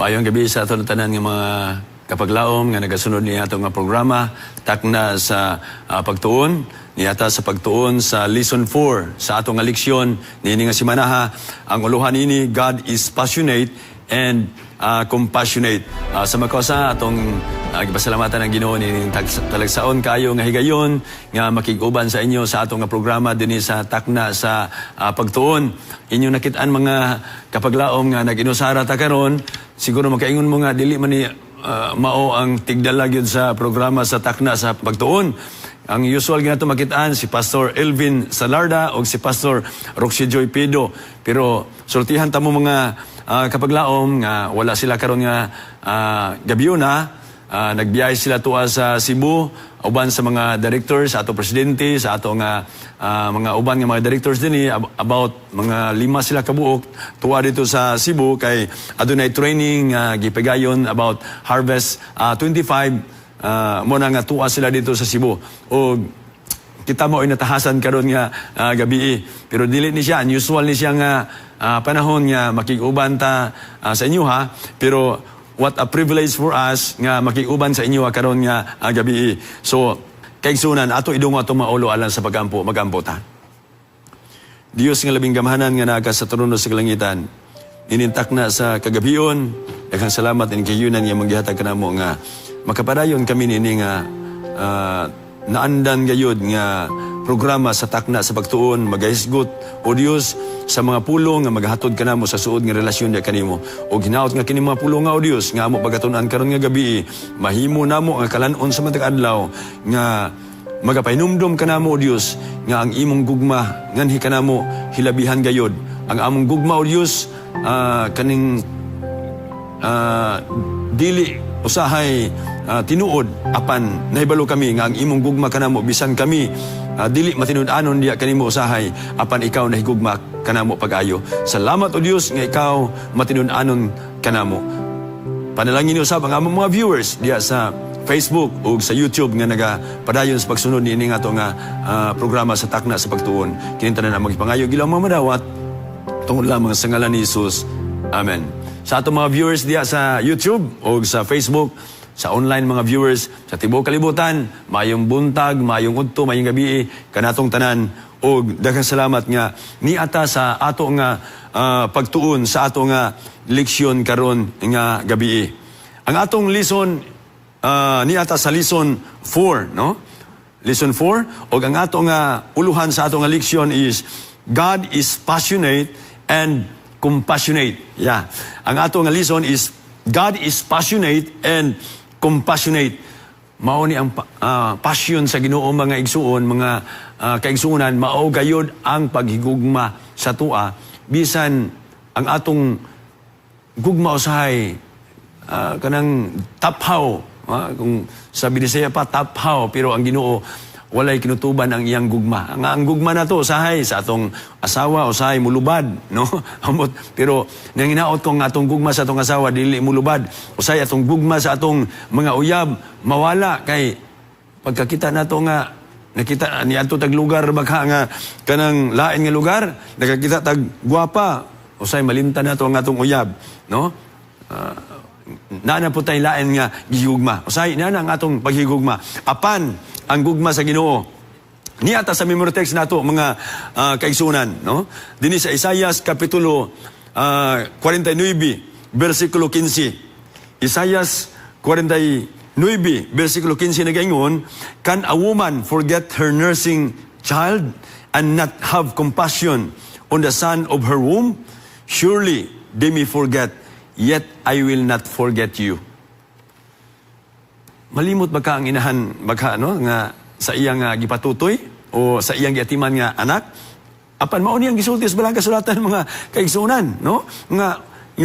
Maayong gabi sa atong tanan ng mga kapaglaom nga nagasunod niya atong programa takna sa pagtuon niyata sa pagtuon sa lesson 4 sa atong leksyon niini nga simanaha ang uluhan ini God is passionate and compassionate. Sa makausa atong gipasalamatan ang Ginoo ni talagsaon kayo nga higayon nga makig-uban sa inyo sa atong nga programa dinhi sa takna sa pagtuon. Inyo nakitaan mga kapaglaom nga nag-inusara ta karon, siguro makaingon mo nga dili man ni mao ang tigdala gyud sa programa sa takna sa pagtuon. Ang usual ginato makitaan si Pastor Elvin Salarda o si Pastor Roxy Joy Pido. Pero sultihan ta mo mga kapaglaom nga wala sila karon nga gabiyo na. Nagbiyahe sila tuwa sa Cebu, uban sa mga directors, sa ato presidente, sa ato nga mga uban nga mga directors din about mga 5 sila kabuok tuwa dito sa Cebu kay adunay training gipigayon about Harvest 25 mo na nga tuwa sila dito sa Cebu. O kita mo ay natahasan karon nga gabi pero dili ni siya unusual ni siya nga panahon nga makig-uban ta sa inyo ha, pero what a privilege for us nga makiuban sa inyo karon nga gabi. So, kaigsunan, ato idungo ato maulo alang sa magampo ta. Dios nga labing gamhanan nga naaka sa trono sa kalangitan, inintak na sa kagabion, daghang salamat in kayunan nga manggihatag kanamo nga makapadayon kami nini nga naandan gayud nga programa sa takna sa pagtuon, magahisgot o Dios sa mga pulong nga maghatod kanamo sa suod nga relasyon dia kanimo. O ginaot nga kini mga pulong nga o Dios nga amo pagatunan karon nga gabi, mahimo namo nga kalanon sa matag adlaw nga magapainumdom kanamo o Dios nga ang imong gugma nganhi kanamo hilabihan gayod. Ang among gugma o Dios kaning dili usahay tinuod apan nahibalo kami nga ang imong gugma kanamo bisan kami dili matinud-anon diya kanimo usahay apan ikaw nahigugma kanamo pag-ayo. Salamat o Dios nga ikaw matinud-anon kanamo. Panalangin usab ang among mga viewers diya sa Facebook o sa YouTube nga nagapadayon sa pagsunod niini nga ato nga programa sa takna sa pagtuon. Kini tanan ang magipangayo gilaw mamadawat tungod lamang sa ngalan ni Jesus. Amen. Sa ato mga viewers diya sa YouTube o sa Facebook, sa online mga viewers sa tibuok kalibutan, mayong buntag, mayong udto, mayong gabi kanatong tanan o daghang salamat nga niata sa ato nga pagtuon sa ato nga leksyon karon nga gabi. Ang atong lesson niata sa lesson 4, no? Lesson 4 o ang ato nga uluhan sa ato nga leksyon is God is passionate and compassionate. Yeah. Ang ato nga lesson is God is passionate and compassionate. Mao ni ang passion sa Ginoo mga igsuon, mga kaigsuonan, mao gayud ang paghigugma sa tua bisan ang atong gugma usahay kanang taphaw, kung sa Bisaya pa taphaw, pero ang Ginoo walay kinutuban ang iyang gugma. Ang gugma na to usahay sa atong asawa, usahay mulubad, no? Pero nang hinaot ko nga atong gugma sa atong asawa dili mulubad. Usahay atong gugma sa atong mga uyab mawala kay pagkakita nato nga nakita ni adto tag lugar bagha nga kanang lain nga lugar, nakakita tag gwapa, usahay malimtan nato ang atong uyab, no? Nana po tayo lain nga gihugma. Usahay na ang atong paghigugma. Apan ang gugma sa Ginoo. Niata sa memory text nato mga kaigsunan, no? Dinhi sa Isaias kapitulo 49 bersikulo 15. Isaias 49 bersikulo 15 nagaingon, "Can a woman forget her nursing child and not have compassion on the son of her womb? Surely they may forget, yet I will not forget you." Malimot ba ka ang inahan bagha no nga sa iyang gipatutoy o sa iyang giatiman nga anak? Apan mao ni ang gisulti sa balang kasulatan mga kaigsuonan, no? Nga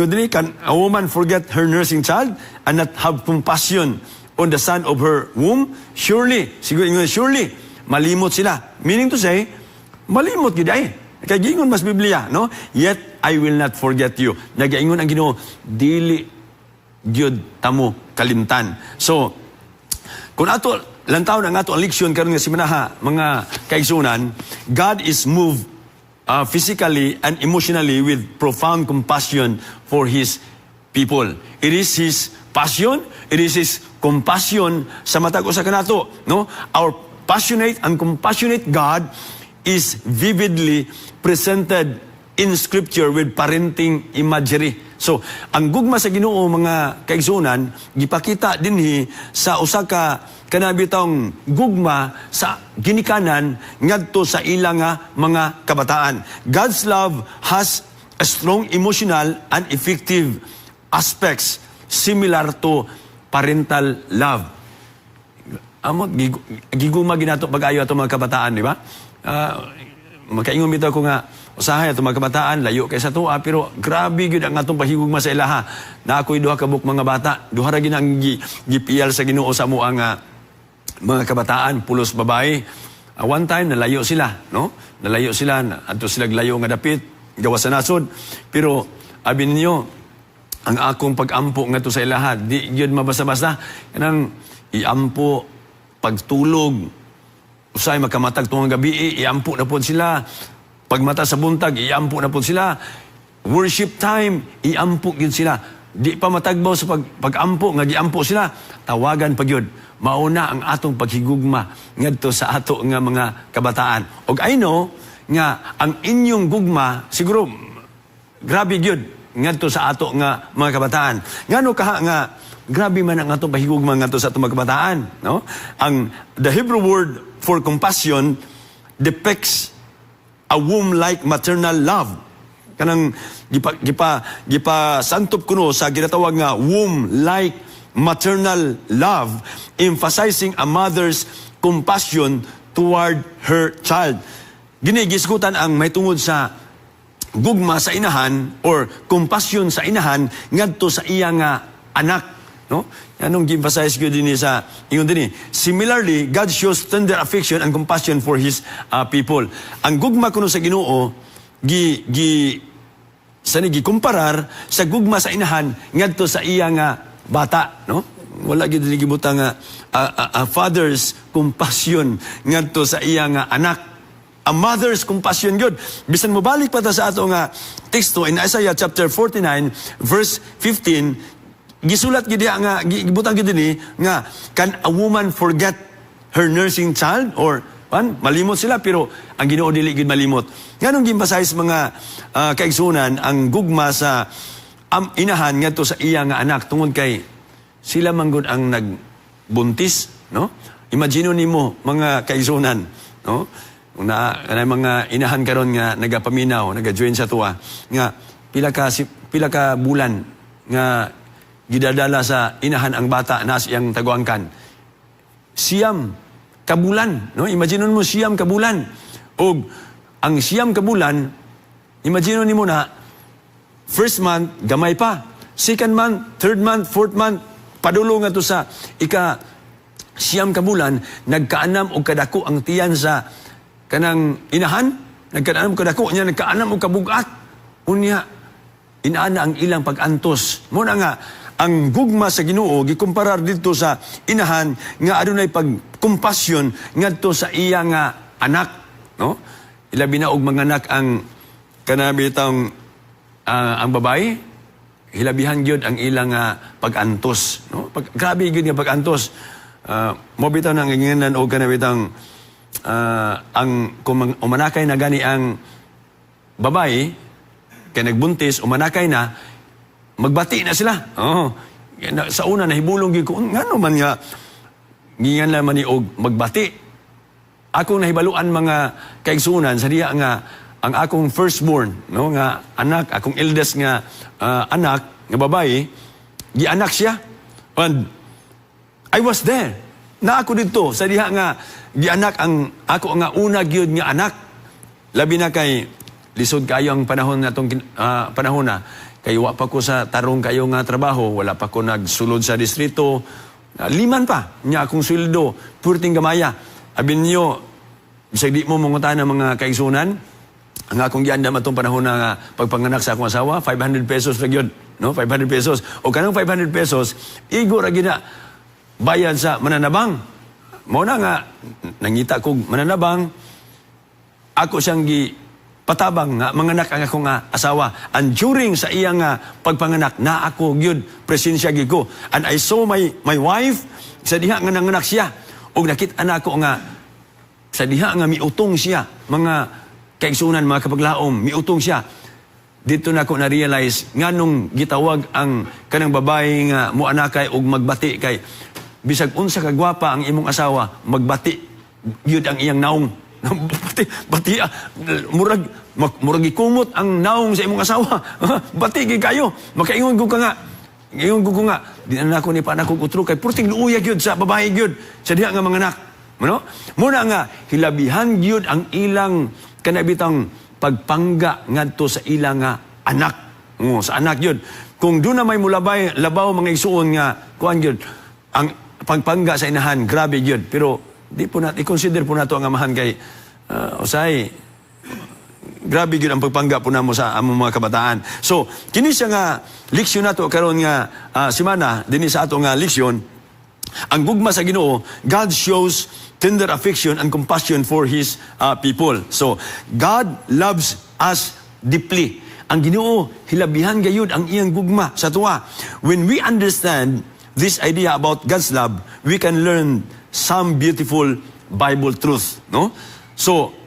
dili can a woman forget her nursing child and not have compassion on the son of her womb? Surely, siguro surely malimot sila. Meaning to say, malimot gid ay. Kay gingon mas Biblia, no? Yet I will not forget you. Nagaingon ang Ginoo, dili gyud tamo kalimtan. So, kung ato lantaw ang ato ang leksyon karon nga simanaha mga kaigsunan, God is moved physically and emotionally with profound compassion for His people. It is His passion, it is His compassion sa matag usa kanato, no? Our passionate and compassionate God is vividly presented in Scripture with parenting imagery. So, ang gugma sa Ginoo mga kaigsunan, gipakita dinhi sa usa ka kanabitang gugma sa ginikanan ngadto sa ilang mga kabataan. God's love has a strong emotional and effective aspects similar to parental love. Amo giguma ginato pag-ayo ato mga kabataan, di ba? Makaingon bitaw ko nga usahay ato mga kabataan layo kay sa tuwa, pero grabe gyud ang atong pahigugma sa ilaha. Na ako'y duha ka buk mga bata, duha ra gid ang gipiyal sa Ginoo sa mo ang mga kabataan, pulos babae. One time nalayo sila, no? Nalayo sila, adto sila layo nga dapit, gawa sa nasod. Pero abi ninyo, ang akong pag-ampo ngadto sa ilaha, di gyud mabasa-basa. Kanang iampo pagtulog, usay makamatag tungong gabi, iampo na po sila. Pagmata sa buntag, iampo na po sila. Worship time, iampo yun sila. Di pa matagbaw sa pag-ampo, nga giampo sila. Tawagan pag yun. Mauna ang atong paghigugma ngadto sa ato nga mga kabataan. Og I know nga ang inyong gugma, siguro, grabe yun ngadto sa ato nga mga kabataan. Ngano kaha nga, grabe man ang atong pahigugma ngadto sa atong mga kabataan, no? The Hebrew word for compassion depicts a womb-like maternal love. Kanang gipa santop kuno sa ginatawag nga womb-like maternal love, emphasizing a mother's compassion toward her child. Ginigisgutan ang may tungod sa gugma sa inahan or compassion sa inahan ngadto sa iya nga anak, no? Anong gi-emphasize ko din sa ingon din. Similarly, God shows tender affection and compassion for His people. Ang gugma kuno sa Ginoo gikumparar sa gugma sa inahan ngadto sa iya nga bata, no? Wala gid gibutang a father's compassion ngadto sa iya nga anak. A mother's compassion good. Bisan mo balik pa ta sa ato nga teksto in Isaiah chapter 49 verse 15, gisulat gid nga gibutang gid ni nga can a woman forget her nursing child or malimot sila pero ang Ginoo dili gid malimot. Nganong gi-emphasize mga kaigsunan ang gugma sa inahan ngadto sa iya nga anak tungod kay sila manggod ang nagbuntis, no? Imagine nimo mga kaigsunan, no? Kanay mga inahan karon nga nagapaminaw, nagajoin sa tuwa nga pila ka bulan nga gidadala sa inahan ang bata na siyang taguangkan. Siyam kabulan, no? Imagine mo siyam kabulan. Og ang siyam kabulan, imagine nimo na first month gamay pa, second month, third month, fourth month, padulo nga to sa siyam kabulan, nagkaanam og kadako ang tiyan sa kanang inahan, nagkaanam og kadako niya, nagkaanam og kabugat. Unya inaana ang ilang pag-antos. Mo na nga ang gugma sa Ginoo gikumparar dito sa inahan nga adunay pagkumpasyon ngadto sa iya nga anak, no? Ilabi na og manganak ang kanabitang ang babae, hilabihan gyud ang ilang pag-antos, no? Grabe gyud nga pag-antos. Mo bitaw nang inginan og kanabitang ang kung umanakay na gani ang babae kay nagbuntis, umanakay na, magbati na sila. Sa una nahibulong gyud ko ngano man nga gingan naman ni og magbati. Akong nahibaluan mga kaigsunan sa diya nga ang akong firstborn, no, nga anak, akong eldest nga anak nga babae, gianak siya. And I was there. Na ako dito sa diha nga gianak ang ako nga una gyud nga anak. Labi na kay lisod kayo ang panahon natong panahon na kay wa pa ko sa tarong kayo nga trabaho, wala pa ko nagsulod sa distrito. Liman pa nya akong sweldo, purting gamaya. Abin niyo bisag di mo mangutan ng mga kaigsunan, ang akong giandam atong panahon na pagpanganak sa akong asawa, 500 pesos ra gyud, no? 500 pesos. O kanang 500 pesos, igo ra gina bayad sa mananabang. Mao na nga nangita kog mananabang, ako siyang patabang nga manganak ang akong asawa. And during sa iyang pagpanganak na ako gyud presensya gyud ko. And I saw my wife sa diha nga nanganak siya. Og nakita na ako nga sa diha nga miutong siya, mga kaigsunan, mga kapaglaom, miutong siya. Dito na ako na-realize nganong gitawag ang kanang babae nga muanakay og magbati kay bisag unsa ka gwapa ang imong asawa, magbati gyud ang iyang naong. bati murag ikumot ang naong sa imong asawa. Bati gyud kayo. Makaingon ko nga. Ingon ko nga, di na ako ni pa ko utro kay purting luuya gyud sa babae gyud sa diha nga mga anak. Ano? Muna nga hilabihan gyud ang ilang kanabitang pagpangga ngadto sa ilang anak. Sa anak yun. Kung doon na may labaw mga isuon nga, kuhan yun, ang pagpangga sa inahan, grabe yun. Pero, di po natin, i-consider po nato ang amahan kay, usay, grabe yun ang pagpangga po namo sa among mga kabataan. So, kini siya nga, leksyon nato, karon nga, simana, din sa ato nga leksyon, ang gugma sa Ginoo, God shows tender affection and compassion for His people. So, God loves us deeply. Ang Ginoo, hilabihan gayud ang iyang gugma sa tuwa. When we understand this idea about God's love, we can learn some beautiful Bible truth. No? So,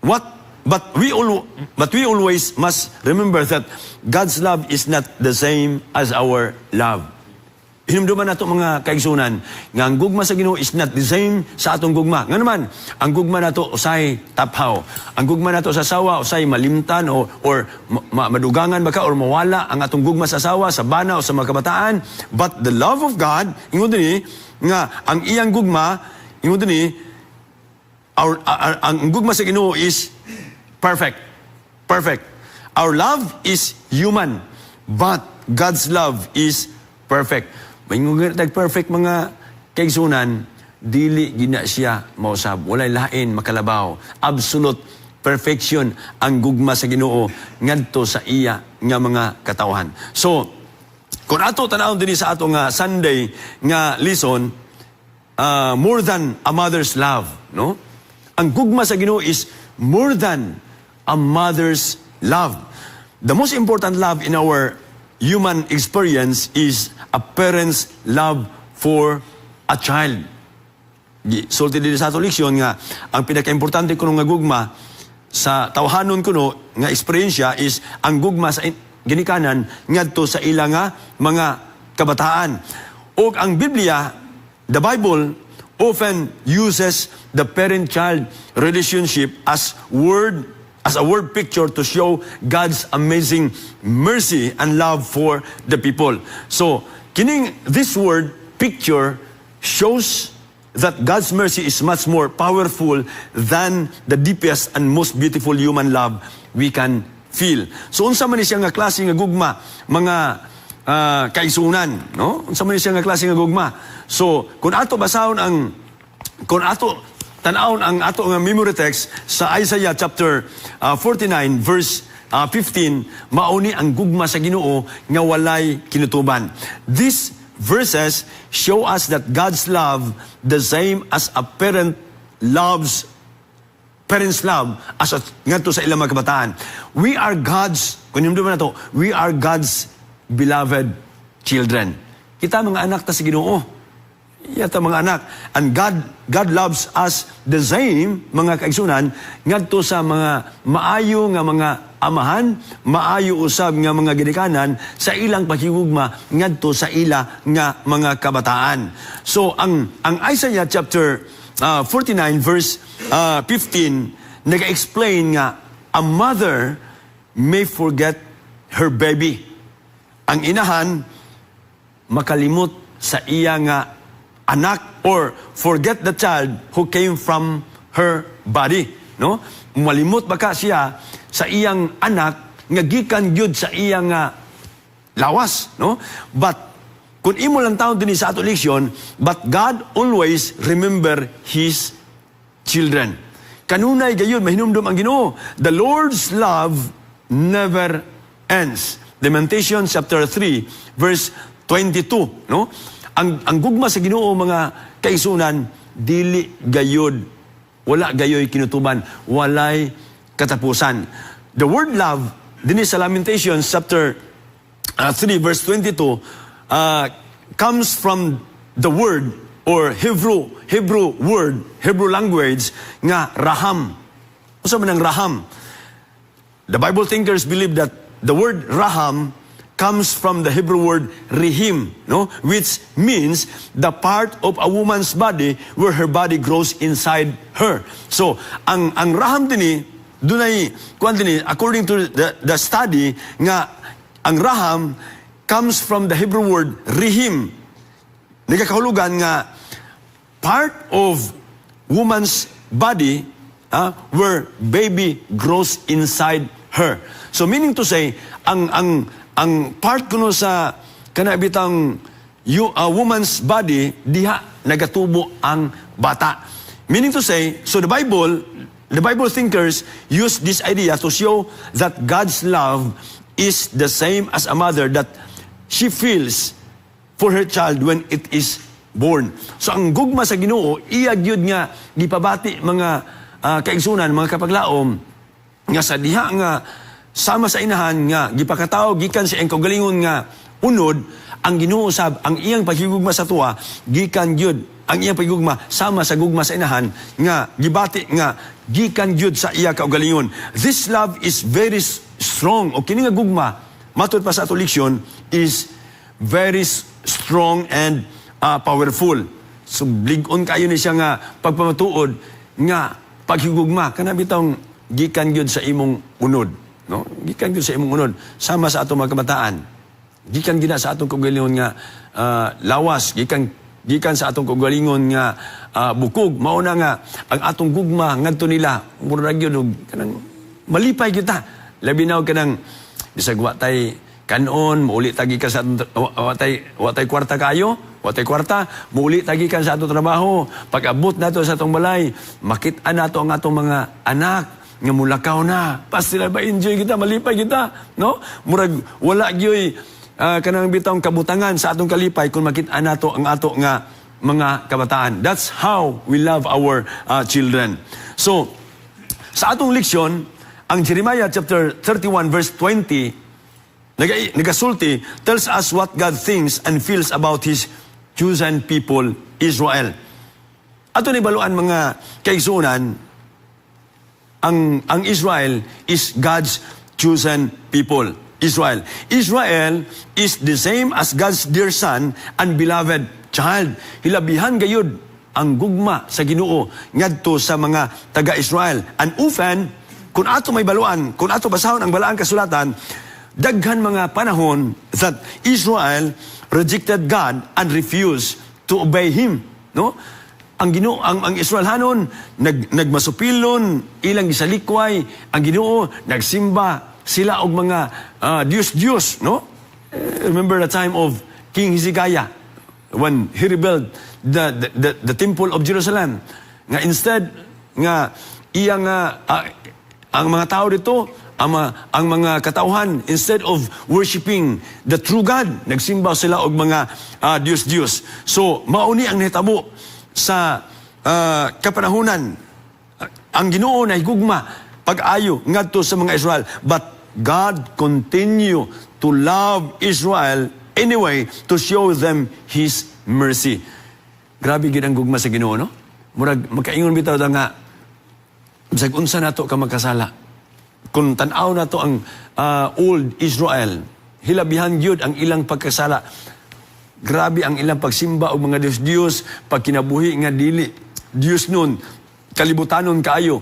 but we always must remember that God's love is not the same as our love. Hinumduman nato mga kaigsunan nga ang gugma sa Ginoo is not the same sa atong gugma. Nga naman, ang gugma nato usay taphaw. Ang gugma nato sa asawa usay malimtan or madugangan baka or mawala ang atong gugma sa asawa, sa bana o sa mga kabataan. But the love of God, ingon dinhi nga ang iyang gugma, ingon dinhi ang gugma sa Ginoo is perfect. Perfect. Our love is human, but God's love is perfect. May perfect mga kaigsunan, dili gina siya mausab. Walay lain makalabaw. Absolute perfection ang gugma sa Ginoo ngadto sa iya nga mga katawhan. So, kung ato tanawon dinhi sa ato nga Sunday nga lesson, more than a mother's love, no? Ang gugma sa Ginoo is more than a mother's love. The most important love in our human experience is a parent's love for a child. Sulti din sa ato leksyon nga ang pinaka-importante kuno nga gugma sa tawhanon kuno nga eksperyensya is ang gugma sa ginikanan ngadto sa ilang mga kabataan. O ang Biblia, the Bible often uses the parent-child relationship as a word picture to show God's amazing mercy and love for the people. So, this word picture shows that God's mercy is much more powerful than the deepest and most beautiful human love we can feel. So, unsa man siya nga klase nga gugma, mga kaisunan, no? Unsa man siya nga klase nga gugma. So, kung ato tanawon ang ato nga memory text sa Isaiah chapter 49 verse 15, mauni ang gugma sa Ginoo nga walay kinutuban. These verses show us that God's love the same as a parent's love as ngadto sa ilang mga kabataan. We are God's beloved children. Kita mga anak ta sa Ginoo. Yata mga anak. And God loves us the same, mga kaigsunan, ngadto sa mga maayo nga mga amahan, maayo usab nga mga ginikanan sa ilang paghigugma ngadto sa ila nga mga kabataan. So ang Isaiah chapter 49 verse 15 nag-explain nga a mother may forget her baby. Ang inahan makalimot sa iya nga anak or forget the child who came from her body, no? Malimot baka siya sa iyang anak nga gikan gyud sa iyang lawas, no? But kung imo lang taon dinhi sa ato leksyon, but God always remember His children. Kanunay gayud mahinumdum ang Ginoo. The Lord's love never ends. Lamentations chapter 3 verse 22, no? Ang gugma sa Ginoo mga kaisunan, dili gayud, wala gayoy kinutuban, walay katapusan. the word love, din sa Lamentations chapter 3 verse 22, comes from the word or Hebrew word, Hebrew language nga raham. Ano man ang raham? The Bible thinkers believe that the word raham comes from the Hebrew word rihim, no? Which means the part of a woman's body where her body grows inside her. So, ang raham din dunay kuan din according to the study nga ang raham comes from the Hebrew word rihim. Nagakahulugan nga part of woman's body where baby grows inside her. So meaning to say, ang part kuno sa kanabitang woman's body diha nagatubo ang bata. Meaning to say, so the Bible thinkers use this idea to show that God's love is the same as a mother that she feels for her child when it is born. So ang gugma sa Ginoo, iya gyud nga gipabati mga kaigsunan, mga kapaglaom nga sa diha nga sama sa inahan nga gipakataw gikan sa iyang kaugalingon nga unod, ang Ginoo usab ang iyang paghigugma sa tuwa gikan gyud ang iyang paghigugma sama sa gugma sa inahan nga gibati nga gikan gyud sa iya kaugalingon. This love is very strong. O kini nga gugma matud pa sa ato leksyon is very strong and powerful. So blig-on kayo ni siya nga pagpamatuod nga paghigugma kana bitong gikan gyud sa imong unod, no? Gikan gyud sa imong unod sama sa atong mga kabataan. Gikan gina sa atong kaugalingon nga lawas, gikan sa atong kaugalingon nga bukog. Mao na nga ang atong gugma ngadto nila murag gyud kanang malipay kita. Labi na kanang bisag wa tay kanon, muuli tagi ka sa watay kwarta kayo, watay kwarta, muuli tagi ka sa atong trabaho. Pag-abot nato sa atong balay, makit-an nato ang atong mga anak nga mulakaw na. Pas sila ba enjoy kita, malipay kita, no? Murag wala gyoy kanang bitong kabutangan sa atong kalipay kung makit-an nato ang ato nga mga kabataan. That's how we love our children. So, sa atong leksyon, ang Jeremiah chapter 31 verse 20 nagasulti tells us what God thinks and feels about His chosen people, Israel. Ato ni baluan mga kaigsunan, ang Israel is God's chosen people. Israel is the same as God's dear son and beloved child. Hilabihan gayud ang gugma sa Ginoo ngadto sa mga taga-Israel. And often, kung ato may baluan, kung ato basahon ang balaang kasulatan, daghan mga panahon that Israel rejected God and refused to obey Him. No? Ang Ginoo, ang Israelhanon nagmasupilon, ilang gisalikway, ang Ginoo nagsimba sila og mga Diyos, no? Remember the time of King Hezekiah when he rebuilt the temple of Jerusalem. Nga instead nga iyang ang mga tao dito, ang mga katauhan, instead of worshiping the true God, nagsimba sila og mga Diyos. So mauni ang nahitabo sa kapanahunan. Ang Ginoo nahigugma pag-ayo ngadto sa mga Israel, but God continue to love Israel anyway to show them His mercy. Grabe gid ang gugma sa Ginoo, no? Murag magkaingon bitaw da nga bisag unsa nato ka magkasala. Kung tan-aw nato ang old Israel, hilabihan gyud ang ilang pagkasala. Grabe ang ilang pagsimba og mga Diyos, pagkinabuhi nga dili Diyos nun, kalibutanon kaayo,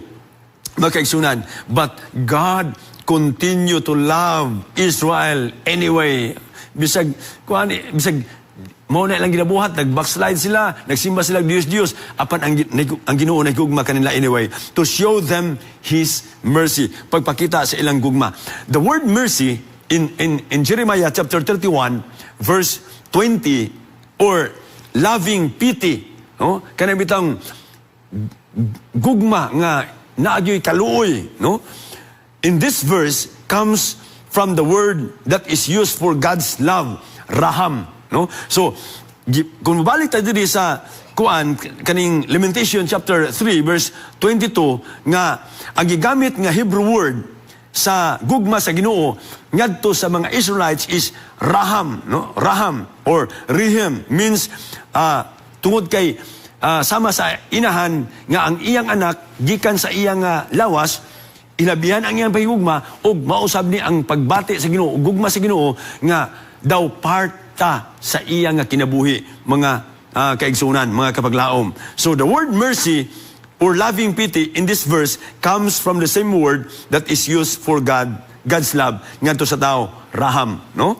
magkaigsunan. But God continue to love Israel anyway. Bisag mo na ilang ginabuhat, nag-backslide sila, nagsimba sila Diyos, apan ang Ginoo nagugma kanila anyway, to show them His mercy. Pagpakita sa ilang gugma. The word mercy in Jeremiah chapter 31, verse 20, or loving pity, no? Kanang bitang gugma nga naagyoy kaluoy, no? In this verse comes from the word that is used for God's love, raham, no? So kung mabalik tayo diri sa kaning Lamentation chapter 3 verse 22 nga ang gigamit nga Hebrew word sa gugma sa Ginoo ngadto sa mga Israelites is Raham, no? Raham or Rihem means tungod kay sama sa inahan nga ang iyang anak gikan sa iyang lawas, ilabihan ang iyang pahigugma ug mausab ni ang pagbati sa Ginoo, gugma sa Ginoo nga daw parta sa iyang kinabuhi, mga kaigsunan, mga kapaglaom. So the word mercy or loving pity in this verse comes from the same word that is used for God's love ngadto sa tao, Raham, no?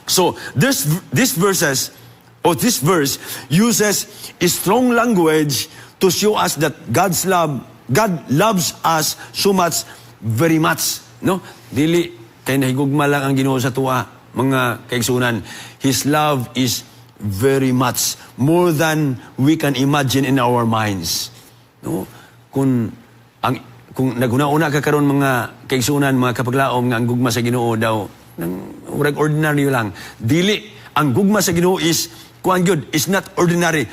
So this verse uses a strong language to show us that God loves us so much, very much, no? Dili kay nahigugma lang ang Ginoo sa tuwa, mga kaigsunan. His love is very much more than we can imagine in our minds. No? Kung naguna-una ka karon mga kaigsunan, mga kapaglaom nga ang gugma sa Ginoo daw nang ordinary lang. Dili ang gugma sa Ginoo is kuan gyud, is not ordinary.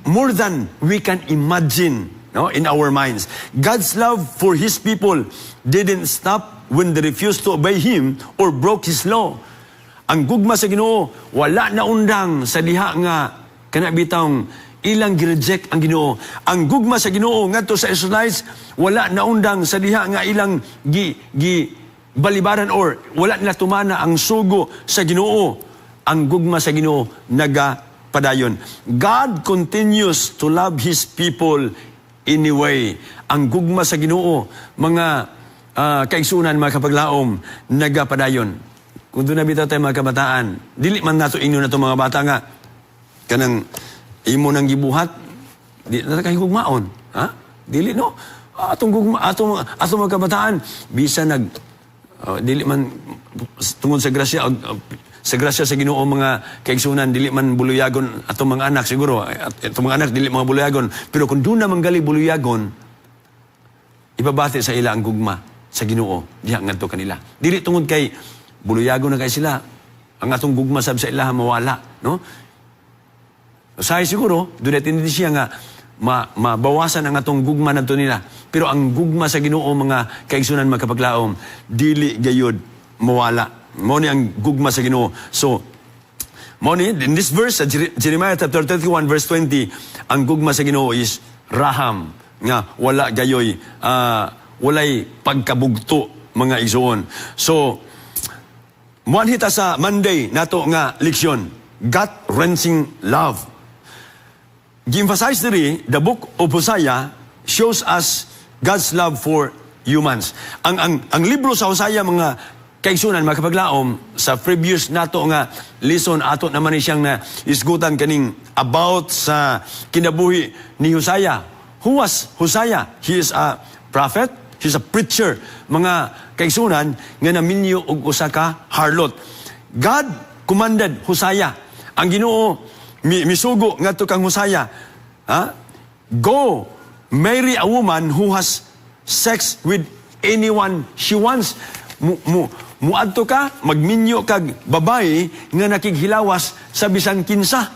More than we can imagine, no, in our minds. God's love for His people didn't stop when they refused to obey Him or broke His law. Ang gugma sa Ginoo wala na undang sa diha nga kana bitawng ilang gireject ang Ginoo. Ang gugma sa Ginoo ngadto sa Israelites wala naundang sa diha nga ilang balibaran or wala nila tumana ang sugo sa Ginoo. Ang gugma sa Ginoo nagapadayon. God continues to love His people anyway. Ang gugma sa Ginoo, mga kaigsunan, mga kapaglaom, nagapadayon. Kung doon nabitaw tayo mga kabataan, dili man nato inyo na itong mga bata nga kanang imo nang gibuhat, di na kahigugmaon. Ha? Dili, no? Atong mga kabataan, bisa dili man, tungod sa grasya, sa Ginoo mga kaigsunan, dili man buluyagon atong mga anak, siguro. Atong mga anak, dili mga buluyagon. Pero kung doon na manggali buluyagon, ibabati sa ila ang gugma sa Ginoo. Diha ngadto kanila. Dili tungod kay buluyagon na kay sila, ang atong gugma sab sa ila mawala, no? Usahay siguro, doon natin hindi siya nga mabawasan ang atong gugma nato nila. Pero ang gugma sa Ginoo, mga kaigsunan, mga kapaglaom, dili gayud mawala. Mo ni ang gugma sa Ginoo. So, mo ni in this verse sa Jeremiah chapter 31 verse 20, ang gugma sa Ginoo is Raham, nga wala gayoy walay pagkabugto, mga igsoon. So, muanhita sa Monday nato nga leksyon, gut-wrenching love. Gi-emphasize diri, the book of Hosea shows us God's love for humans. Ang libro sa Hosea, mga kaigsunan, mga kapaglaom, sa previous nato nga lesson, ato naman ni siyang na isgutan kaning about sa kinabuhi ni Hosea. Who was Hosea? He is a prophet, he's a preacher. Mga kaigsunan, nga naminyo og usa ka harlot. God commanded Hosea. Ang Ginoo misugo ngadto kang Hosea, go marry a woman who has sex with anyone she wants. Muadto ka, magminyo kag babae nga nakighilawas sa bisan kinsa.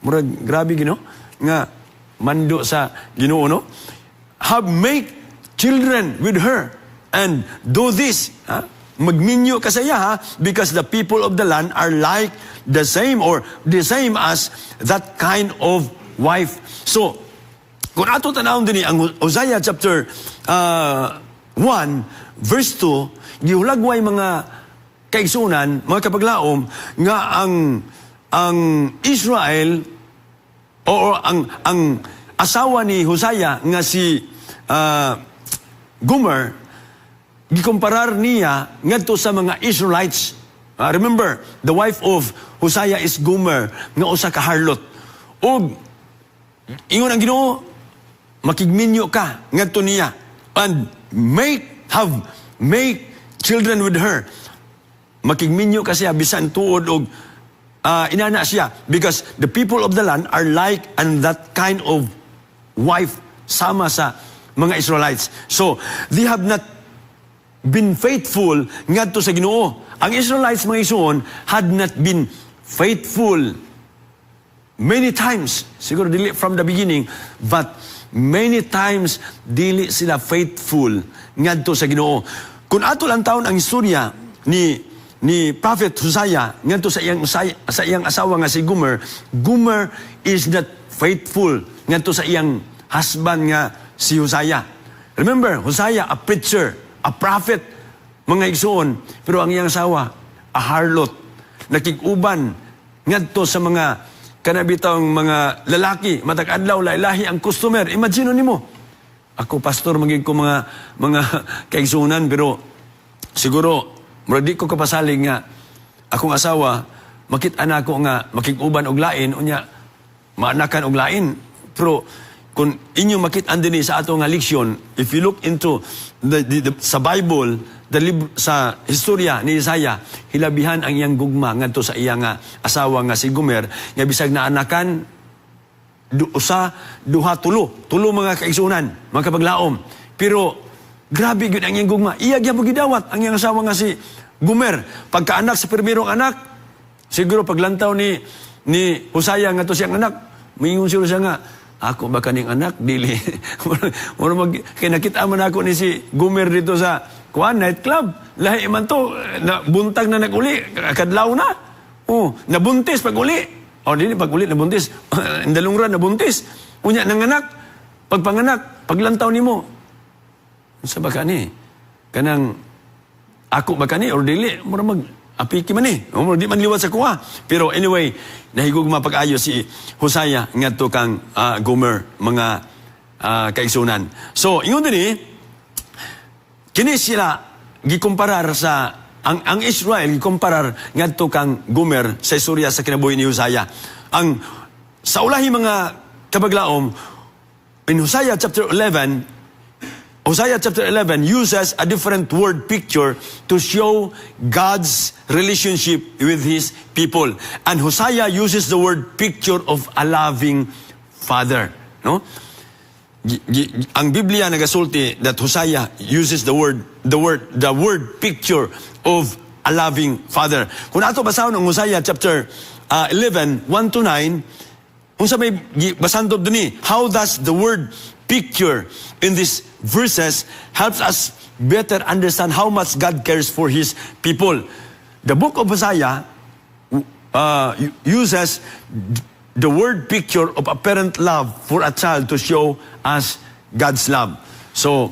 Murag grabe Ginoo nga mando sa Ginoo, no? Make children with her and do this. Magminyo ka sa iya, because the people of the land are like the same as that kind of wife. So, kung ato tanawon din ang Hosea chapter 1 verse 2, gihulagway mga kaigsunan, mga kapaglaom, nga ang Israel o ang asawa ni Hosea nga si Gomer, gikumparar niya ngadto sa mga Israelites. Remember, the wife of Hosea is Gomer, nga usa ka harlot. Og ingon ang Ginoo, makigminyo ka ngadto niya and make children with her. Makigminyo ka siya bisan tuod og inana siya, because the people of the land are like and that kind of wife sama sa mga Israelites. So they have not been faithful ngadto sa Ginoo. Ang Israelites, mga isuon, had not been faithful many times, siguro dili from the beginning, but many times dili sila faithful ngadto sa Ginoo. Kung ato lang taon ang istorya ni Prophet Hosea ngadto sa iyang asawa nga si Gomer, Gomer is not faithful ngadto sa iyang husband nga si Hosea. Remember, Hosea, a preacher, a prophet, mga igsoon, pero ang iyang asawa, a harlot, nakig-uban ngadto sa mga kanabitang mga lalaki, matag adlaw lahi ang customer. Imagine nimo. Ako pastor maging ko mga kaigsunan, pero siguro murag di ko kapasalig nga akong asawa makit-ana ko nga makig-uban og lain unya maanakan og lain. Pero kung inyo makit-an dinhi sa ato nga leksyon, if you look into sa Bible, sa istorya ni Isaiah, hilabihan ang iyang gugma ngadto sa iyang asawa nga si Gomer, nga bisag naanakan usa, duha, tulo mga kaigsunan, mga kapaglaom. Pero grabe gyud ang iyang gugma. Iya gyapon gidawat ang iyang asawa nga si Gomer. Pagkaanak sa primerong anak, siguro paglantaw ni Hosea ngadto siyang anak, moingon siya nga, ako ba kaning anak? Dili. Kaya nakita man ako ni si Gomer dito sa nightclub. Lahi man to. Buntag na nag-uli. Kadlaw na. Nabuntis pag-uli. Dili pag-uli nabuntis. Indalungran nabuntis. Unya ng anak. Pagpanganak. Paglantaw ni mo. Sa ba ka ni? Kanang ako ba ka ni? Or dili? Mura apiki man di man liwat sa kuha. Pero anyway, nahigugma pag-ayo si Hosea ngadto kang Gomer, mga kaigsunan. So, ingon din kini sila gikumparar sa ang Israel gikumparar ngadto kang Gomer sa istorya sa kinabuhi ni Hosea. Ang sa ulahi mga kabaglaom, in Hosea chapter 11 uses a different word picture to show God's relationship with His people. And Hosea uses the word picture of a loving father. No? Ang Biblia nagasulti that Hosea uses the word picture of a loving father. Kung ato basahon ang Hosea chapter 11, 1-9, unsa may basantob dini, how does the word picture in these verses helps us better understand how much God cares for His people. The book of Hosea uses the word picture of a parent love for a child to show us God's love. So,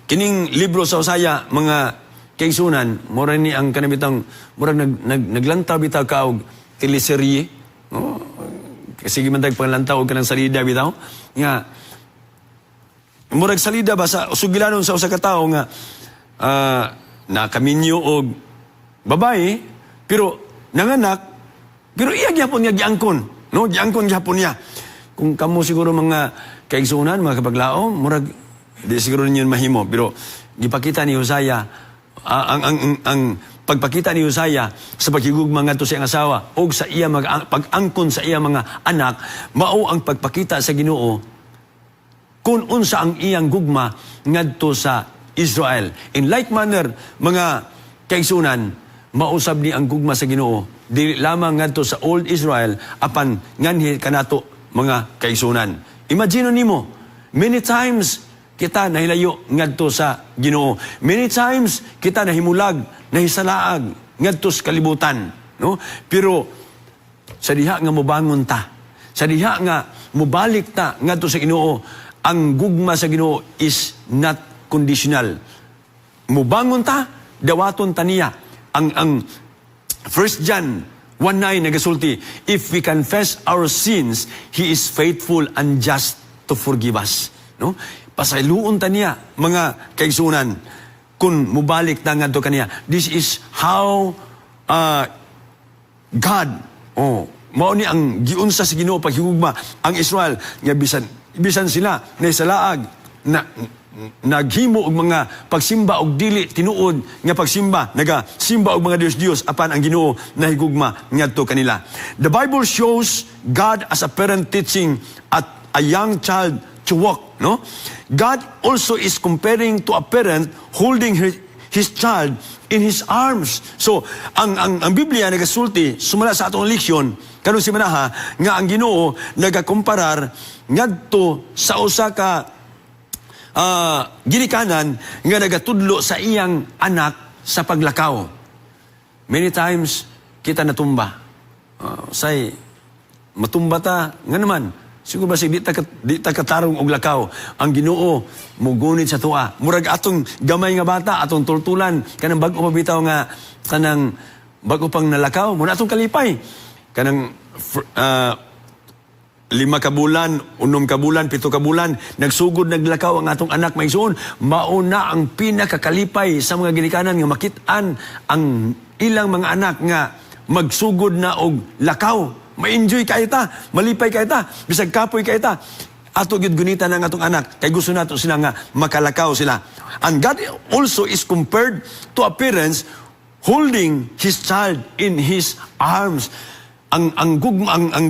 kining libro sa Hosea, mga kaigsunan, mura ni ang kanabitang, mura naglantaw bitaw ka og teleserye, no? Kasi gimantag panglantaw og kanang salida bitaw, nga, murag salida ba sa sugilanon sa usa ka tawo nga nakaminyo og babae pero nanganak pero iya gyapon nga giangkon, no? Giangkon gyapon niya. Kung kamo siguro mga kaigsunan, mga kapaglaom, murag di siguro ninyo mahimo, pero gipakita ni Hosea ang pagpakita ni Hosea sa paghigugma ngadto sa iyang asawa og sa iya pag-angkon sa iya mga anak, mao ang pagpakita sa Ginoo kung unsa ang iyang gugma ngadto sa Israel. In like manner, mga kaigsunan, mausab ni ang gugma sa Ginoo dili lamang ngadto sa old Israel apan nganhi kanato mga kaigsunan. Imagine nimo, many times kita nahilayo ngadto sa Ginoo. Many times kita nahimulag, nahisalaag ngadto sa kalibutan, no? Pero sa diha nga mobangon ta, sa diha nga mobalik ta ngadto sa Ginoo, ang gugma sa Ginoo is not conditional. Mubangon ta, dawaton ta niya. Ang 1 John 1:9 nagasulti, if we confess our sins, He is faithful and just to forgive us. No? Pasayloon ta niya, mga kaigsunan, kung mubalik ta ngadto kaniya. This is how God, mao ni ang giunsa sa Ginoo paghigugma ang Israel nga bisan sila naisalaag naghimo og mga pagsimba og dili tinuod nga pagsimba, nagasimba og mga Dios apan ang Ginoo nahigugma ngadto kanila. The Bible shows God as a parent teaching at a young child to walk, no? God also is comparing to a parent holding his child in his arms. So, ang Biblia nagasulti, sumala sa atong leksyon, karon si Manaha, nga ang Ginoo nagakumparar ngadto sa usa ka ginikanan nga nagatudlo sa iyang anak sa paglakaw. Many times, kita natumba. Say, matumba ta, nga naman, siguro ba di ta katarong og lakaw. Ang Ginoo mugunit sa tuwa. Murag atong gamay nga bata, atong tultulan, kanang bag-o mabitaw nga, kanang bag-o pang nalakaw, muna atong kalipay. Kanang 5 kabulan, 6 kabulan, 7 kabulan, nagsugod, naglakaw ang atong anak maigsoon. Mauna ang pinakakalipay sa mga ginikanan nga makitaan ang ilang mga anak nga magsugod na og lakaw. Ma-enjoy kayo ta, malipay kayo ta, bisag kapoy kayo ta. Ato gyud gunita ng atong anak, kay gusto nato sila nga makalakaw sila. And God also is compared to a parents holding his child in his arms. Ang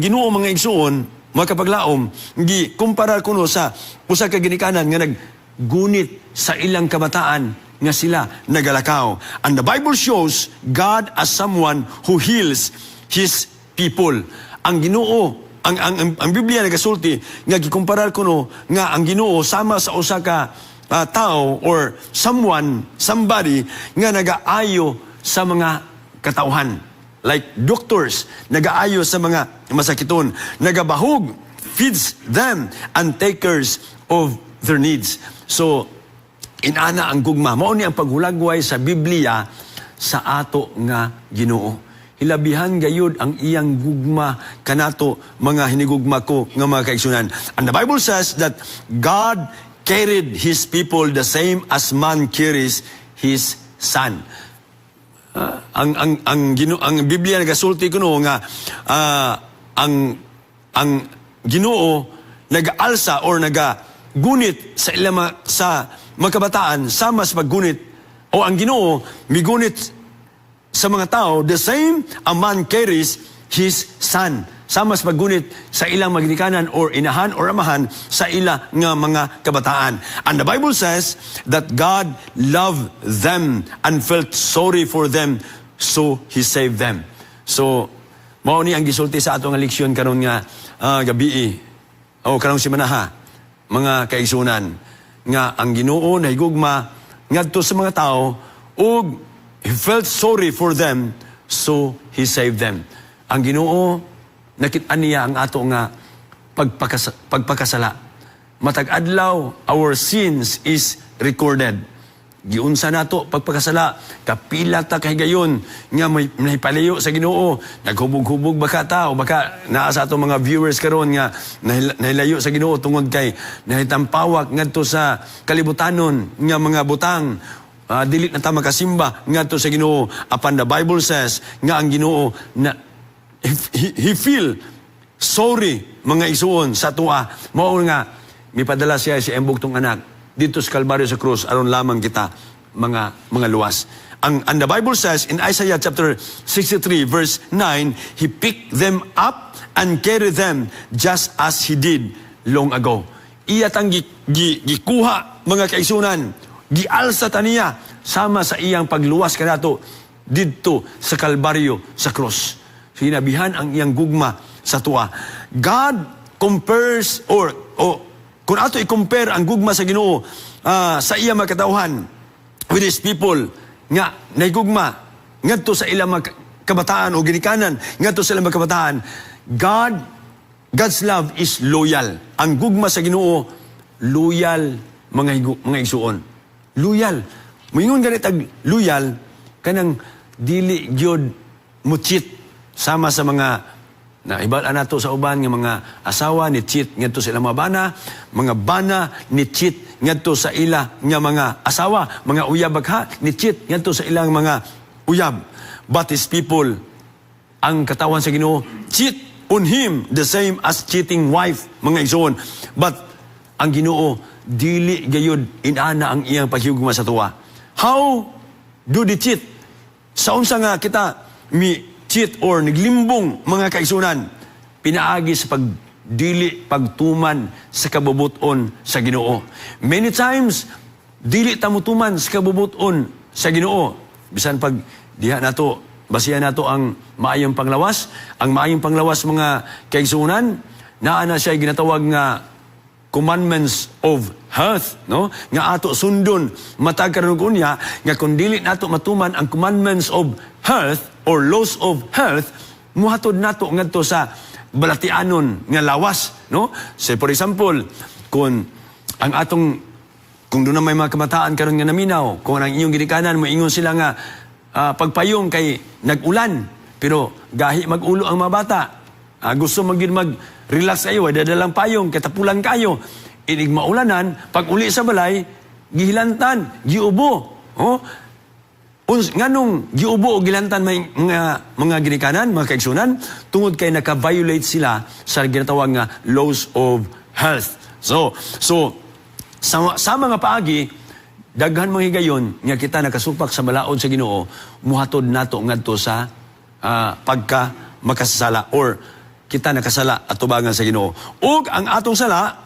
Ginoo mga igsuon, mga kapaglaom, gi kumpara kuno sa usa ka ginikanan nga naggunit sa ilang kabataan nga sila nagalakaw. And the Bible shows God as someone who heals his people. Ang Ginoo, ang Biblia nagasulti nga gikumparar kuno nga ang Ginoo sama sa usa ka tao or somebody nga nagaayo sa mga katauhan. Like doctors, nagaayo sa mga masakiton, nagabahog, feeds them, and takers of their needs. So, inana ang gugma. Mao ni ang paghulagway sa Biblia sa ato nga Ginoo. Hilabihan gayud ang iyang gugma kanato mga hinigugma ko nga mga kaigsunan. And the Bible says that God carried his people the same as man carries his son. Ang Biblia nagasulti kuno nga ang Ginoo nagaalsa or nagagunit sa ilang sa mga kabataan sama sa paggunit o ang Ginoo migunit sa mga tao, the same a man carries his son. Sama sa paggunit sa ilang magnikanan or inahan or amahan sa ila nga mga kabataan. And the Bible says that God loved them and felt sorry for them, so He saved them. So, mao ni ang gisulti sa ato nga leksyon karon nga gabi o karong simanaha, mga kaigsunan, nga ang Ginoo nahigugma ngadto sa mga tao ug He felt sorry for them, so He saved them. Ang Ginoo, nakita niya ang ato nga pagpakasala. Matag adlaw, our sins is recorded. Giunsa nato pagpakasala, kapila ta kay gayon nga may nahipalayo sa Ginoo, naghubog-hubog baka ta o baka naa sa ato mga viewers karon nga nahilayo sa Ginoo tungod kay nahitampawak ngadto sa kalibutanon nga mga butang. Dili na ta makasimba ngadto sa Ginoo. Apan the Bible says nga ang Ginoo na he feel sorry mga isuon sa tuwa. Mao nga mipadala siya si embog tong anak dito sa Kalbaryo sa krus aron lamang kita mga luwas. And the Bible says in Isaiah chapter 63 verse 9, He picked them up and carried them just as He did long ago. Iya tang gikuha mga kaisunan, gialsa ta niya sama sa iyang pagluwas kanato didto sa Kalbaryo sa krus. Sinabihan ang iyang gugma sa tuwa. God compares or kung ato i-compare ang gugma sa Ginoo sa iyang mga katauhan with His people nga naigugma ngadto sa ilang mga kabataan o ginikanan ngadto sa ilang mga kabataan, God's love is loyal. Ang gugma sa Ginoo loyal mga igsuon. Loyal. Moingon ganit ag loyal kanang dili gyud muchit sama sa mga na ibala nato sa uban nga mga asawa ni cheat ngadto sa ilang mga bana ni cheat ngadto sa ila nga mga asawa, mga uyab bagha ni cheat ngadto sa ilang mga uyab. But His people, ang katawan sa Ginoo, cheat on Him the same as cheating wife, mga igsoon. But ang Ginoo dili gayud inana ang iyang paghigugma sa tuwa. How do they cheat? Sa unsa nga kita mi cheat or naglimbong mga kaisunan, pinaagi sa pagdili pagtuman sa kabubuton sa Ginoo. Many times dili ta mutuman sa kabubuton sa Ginoo. Bisan pag diha nato basihan nato ang maayong panglawas, ang maayong panglawas mga kaigsuonan, naa na siya ginatawag nga commandments of health, no? Nga ato sundon matag karon unya nga kun dili nato matuman ang commandments of health or laws of health, muhatod nato ngadto sa balatianon nga lawas, no? Say for example, kung doon na may mga kamataan karon nga naminaw, kung ang inyong ginikanan mo ingon sila nga pagpayong kay nag-ulan, pero gahi mag-ulo ang mga bata. Gusto mag-relax kayo, dadalang payong, katapulan kayo. Inig maulanan, pag uli sa balay, gihilantan, giubo. Oh? Nganong giubo o gihilantan mga ginikanan, mga kaigsunan, tungod kay naka-violate sila sa ginatawag nga laws of health. So sa mga paagi, daghan mga higayon nga kita nakasupak sa balaod sa Ginoo, muhatod nato ngadto sa pagka makasala or kita nakasala at tubangan sa Ginoo. Ug ang atong sala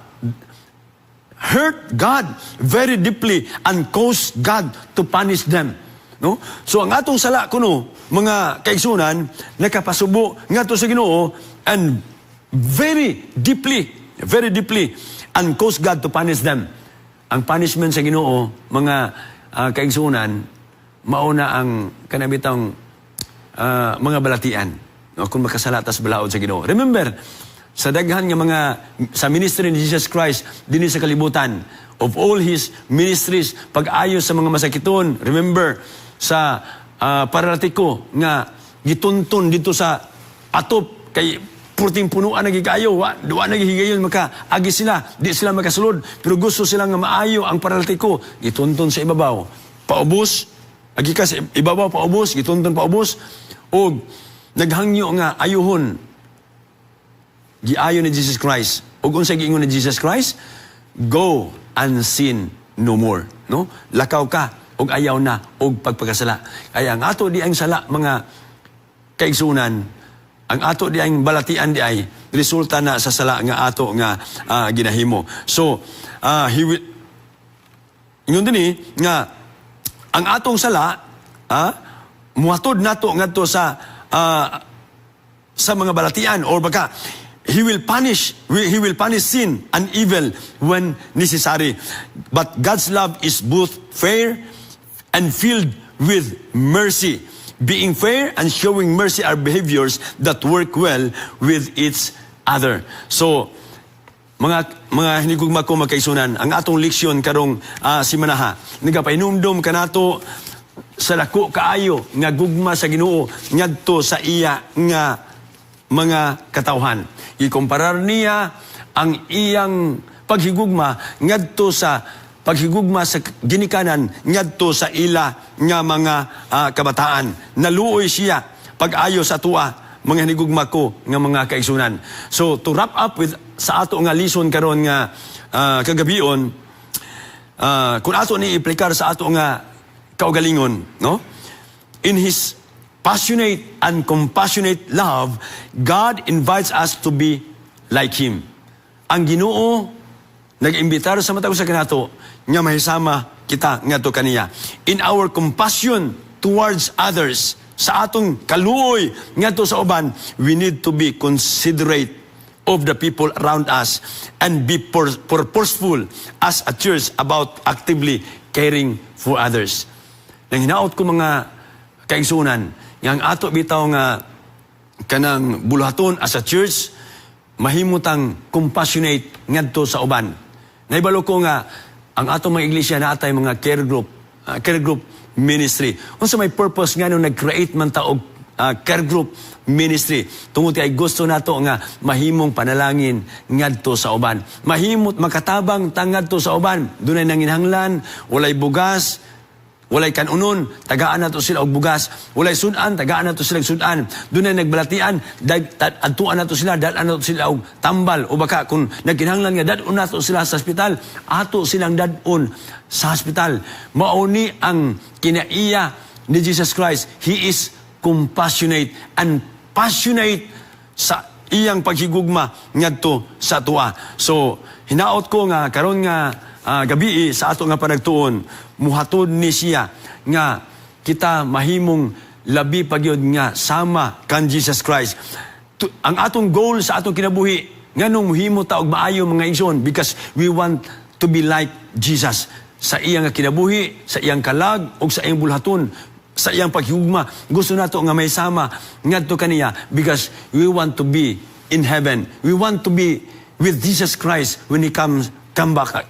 hurt God very deeply and caused God to punish them. No? So ang atong sala kuno mga kaigsunan nakapasubo ngadto sa Ginoo and very deeply and caused God to punish them. Ang punishment sa Ginoo, mga kaigsunan, mauna ang kanabitang mga balatian. No? Kung makasalatas balaod sa Ginoo. Remember, sa daghan nga sa ministry ni Jesus Christ, dinhi sa kalibutan, of all His ministries, pag-ayos sa mga masakiton, remember, sa pararatiko nga gituntun dito sa atop, kay purting punuan na gikayo, duwa na gihigayon agi sila, di sila makasulod, pero gusto sila nga maayo ang paralatiko, gituntun sa ibabaw, paubos, agi ka sa ibabaw, paubos, gituntun paubos, o naghangyo nga ayuhon, giayo ni Jesus Christ, o unsay giingon ni Jesus Christ, go and sin no more, no? Lakaw ka, og ayaw na, og pagpakasala. Kaya ang ato di ang sala, mga kaigsunan, ang ato di ang balatian di ay resulta na sa sala nga ato nga ginahimo. So, ingon din nga ang atong sala muhatod nato ngadto sa mga balatian or baka He will punish sin and evil when necessary. But God's love is both fair and filled with mercy. Being fair and showing mercy are behaviors that work well with each other. So, mga hinigugma ko magkaisunan, ang atong leksyon karong simanaha, nagapainomdom kanato sa dako kaayo nga gugma sa Ginoo ngadto sa iya nga mga katawhan. Ikumparar niya ang iyang paghigugma ngadto sa paghigugma sa ginikanan ngadto sa ila nga mga kabataan. Naluoy siya pag-ayo sa tuwa mga hinigugma ko nga mga kaigsunan. So to wrap up with sa ato nga lison karon nga kagabion, kung ato ni iplikar sa ato nga kaugalingon, no? In His passionate and compassionate love, God invites us to be like Him. Ang Ginoo nag-imbitar sa matag sa kanato nga mahisama kita ngadto kaniya. In our compassion towards others, sa atong kaluoy ngadto sa uban, we need to be considerate of the people around us and be purposeful as a church about actively caring for others. Nang hinaot ko mga kaigsunan, nga ang ato bitaw nga kanang buluhaton as a church, mahimutang compassionate ngadto sa uban. Naibalo ko nga ang ato mga iglesia na atay mga care group ministry. Unsa may purpose nga nung nag-create man ta og care group ministry. Tungod kay gusto nato nga mahimong panalangin ngadto sa uban. Mahimot makatabang ngadto sa uban. Dunay nanginhanglan, walay bugas, walay kanunon, tagaan nato sila og bugas. Walay sudan, tagaan nato sila og sudan. Dunay nagbalatian, adtuan nato sila, dalan nato sila og tambal. O baka kung nagkinahanglan nga dadon nato sila sa ospital, ato silang dadon sa ospital. Mauni ang kinaiya ni Jesus Christ. He is compassionate and passionate sa iyang paghigugma ngadto sa tuwa. So, hinaot ko nga karon nga gabi sa ato nga panagtuon, muhatod ni siya nga kita mahimong labi pagyod nga sama kan Jesus Christ. Ang atong goal sa atong kinabuhi, nganong muhimo ta og maayo mga igsoon, because we want to be like Jesus sa iyang kinabuhi, sa iyang kalag ug sa iyang bulhaton, sa iyang paghigugma. Gusto nato nga may sama ngadto kaniya because we want to be in heaven. We want to be with Jesus Christ when He come back,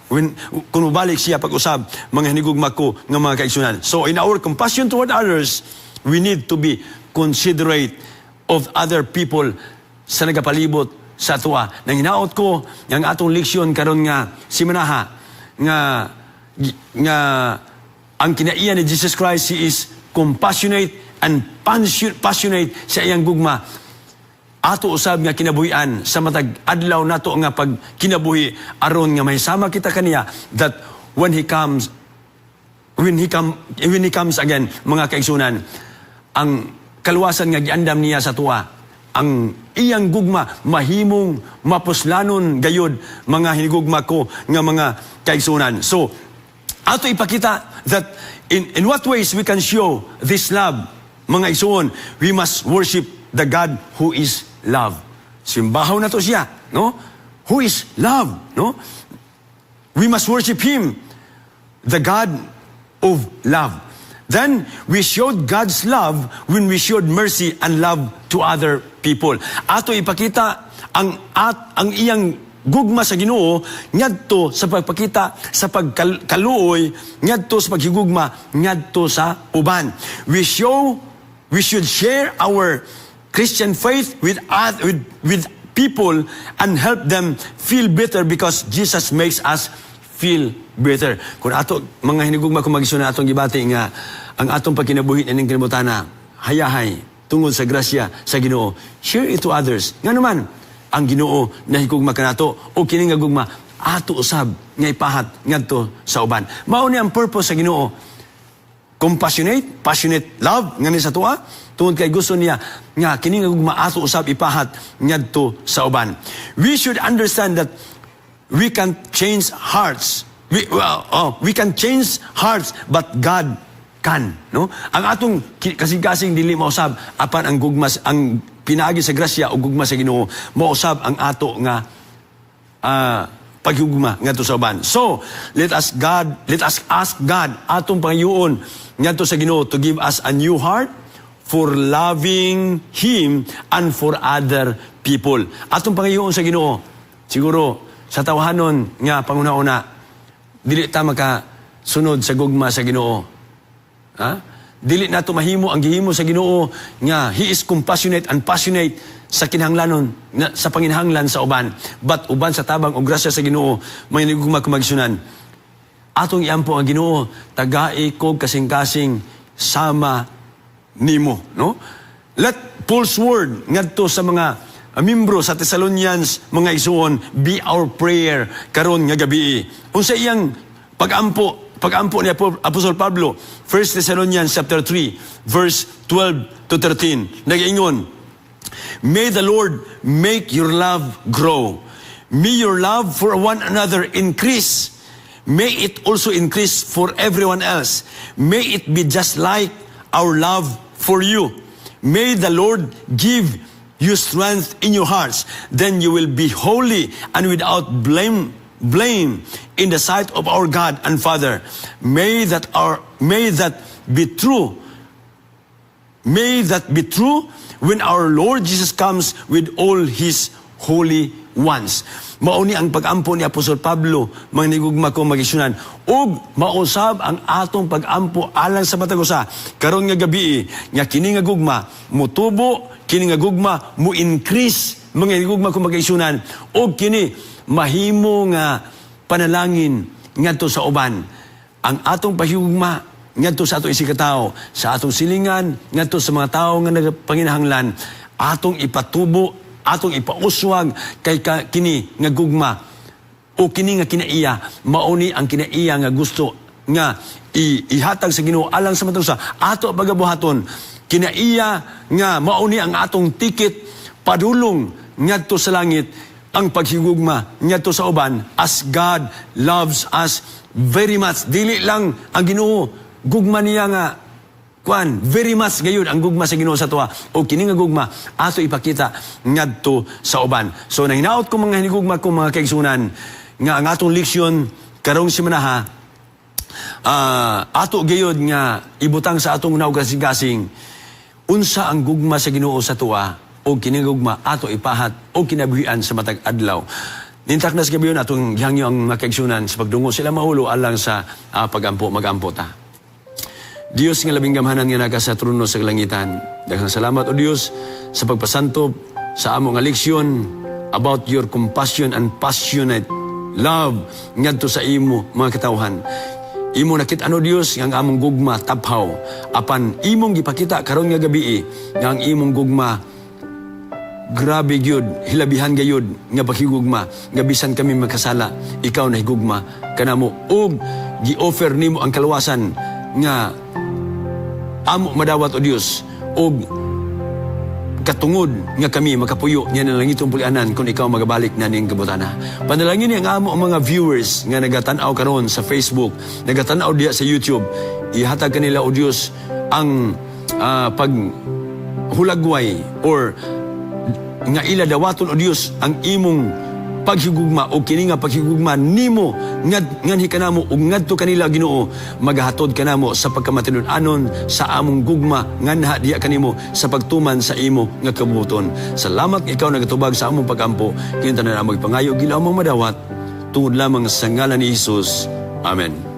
kung ubalik siya pag-usab, mga hinigugma ko ng mga kaigsunan. So in our compassion toward others, we need to be considerate of other people sa nagapalibot sa tuwa. Nang hinaot ko, yung atong leksyon karon nga si Manaha, nga ang kinaiya ni Jesus Christ, He is compassionate and passionate sa iyang gugma. Ato usab nga kinabuhian sa matag adlaw nato nga pag kinabuhi aron nga may sama kita kaniya, that when he comes again, mga kaigsunan, ang kaluwasan nga giandam niya sa tuwa, ang iyang gugma mahimong mapuslanon gayud, mga hinigugma ko nga mga kaigsunan. So ato ipakita that in what ways we can show this love, mga igsuon. We must worship the God who is love. Simbahaw na to siya, no? Who is love, no? We must worship Him, the God of love. Then, we showed God's love when we showed mercy and love to other people. Ato ipakita ang iyang gugma sa Ginoo ngadto sa pagpakita sa pagkaluoy, ngadto sa paghigugma ngadto sa uban. We should share our Christian faith with people and help them feel better because Jesus makes us feel better. Kung ato mga hinigugma kung magisuna atong gibati nga ang atong pagkinabuhi ning kinabutana hayahay tungod sa grasya sa Ginoo, share it to others. Nga naman ang Ginoo nahigugma kanato o kini nga gugma ato usab nga ipahat ngadto sa uban. Mao ni ang purpose sa Ginoo. Passionate love ngani sa tuwa, tungod kay gusto niya nga kini nga gugma ato usab ipahat ngadto sa uban. We should understand that we can change hearts. We can change hearts, but God can, no? Ang atong kasing-kasing dili mausab apan ang gugma, ang pinaagi sa grasya o gugma sa Ginoo, mausab ang ato nga paghugma ngadto sa uban. So let us ask God atong pangayoon ngadto sa Ginoo to give us a new heart for loving Him and for other people. Atong pangayoon sa Ginoo, siguro sa tawhanon nga panguna-una, dili ta makasunod sa gugma sa Ginoo. Ha? Dili nato mahimo ang gihimo sa Ginoo nga He is compassionate and passionate sa kinahanglanon, sa panginahanglan sa uban. But uban sa tabang o grasya sa Ginoo, may nagugma kumagsunan. Atong iampo ang Ginoo, tagai kog kasing-kasing sama nimo, no? Let Paul's word ngadto sa mga membro sa Thessalonians, mga isuon, be our prayer karon nga gabi. Unsa iyang pagampo ni Apostol Pablo, 1 Thessalonians chapter 3, verse 12 to 13. Nag-ingon, may the Lord make your love grow. May your love for one another increase. May it also increase for everyone else. May it be just like our love for you. May the Lord give you strength in your hearts. Then you will be holy and without blame in the sight of our God and Father. May that be true. May that be true when our Lord Jesus comes with all His holy ones. Mauni ang pag-ampo ni Apostol Pablo, mga nigugma ko magisunan, ug mausab ang atong pag-ampo alang sa matag usa karon nga gabi nga kini nga gugma mutubo, kini nga gugma mo increase, mga nigugma ko magisunan, ug kini mahimo nga panalangin ngadto sa uban. Ang atong pahigugma ngadto sa atong isikatawo, sa atong silingan, ngadto sa mga tawo nga nagapanginahanglan, atong ipatubo, atong ipauswag kay kini nga gugma o kini nga kinaiya, mauni ang kinaiya nga gusto nga ihatag sa Ginoo alang sa matag usa ato bagabuhaton. Kinaiya nga mauni ang atong ticket padulong ngadto sa langit ang paghigugma ngadto sa uban as God loves us very much. Dili lang ang Ginoo gugma niya nga very much gayud ang gugma sa Ginoo sa tuwa o kini nga gugma ato ipakita ngadto sa uban. So nahinaot ko mga hinigugma ko mga kaigsunan nga ang atong leksyon karong simana ato gayud nga ibutang sa atong unaw kasing-kasing unsa ang gugma sa Ginoo sa tuwa o kinigugma ato ipahat o kinabuhian sa matag adlaw. Nintaknas gabi yun atong gihangyo ang makaigsunan sa pagdungo sila mahulo alang sa magampo ta. Diyos nga labing gamhanan nga naka sa trono sa kalangitan. Daghang salamat o Diyos sa pagpasanto sa among nga leksyon about your compassion and passionate love ngadto sa imo mga katawhan. Imo nakit ano Diyos nga ang among gugma taphaw apan imong gipakita karon nga gabi nga ang imong gugma grabe gyud, hilabihan gayud nga paghigugma, nga bisan kami magkasala, ikaw na higugma kanamo ug gi-offer nimo ang kaluwasan nga amo madawat o Dios ug katungod nga kami makapuyo niya na lang itong pulianan kung ikaw magabalik na ning kabutana. Panalangin niya ang amo ang mga viewers nga nagatanaw karon sa Facebook, nagatanaw diya sa YouTube, ihatag kanila o Dios ang paghulagway or nga ila dawaton o Dios ang imong paghigugma o kini nga paghigugma nimo nganhi kanamo ug ngadto kanila Ginoo magahatod kanamo sa pagkamatinud-anon sa among gugma nganha diya kanimo sa pagtuman sa imo nga kabuton. Salamat ikaw nagatubag sa among pagampo kinita na magpangayo gila among madawat tungod lamang sa ngalan ni Hesus. Amen.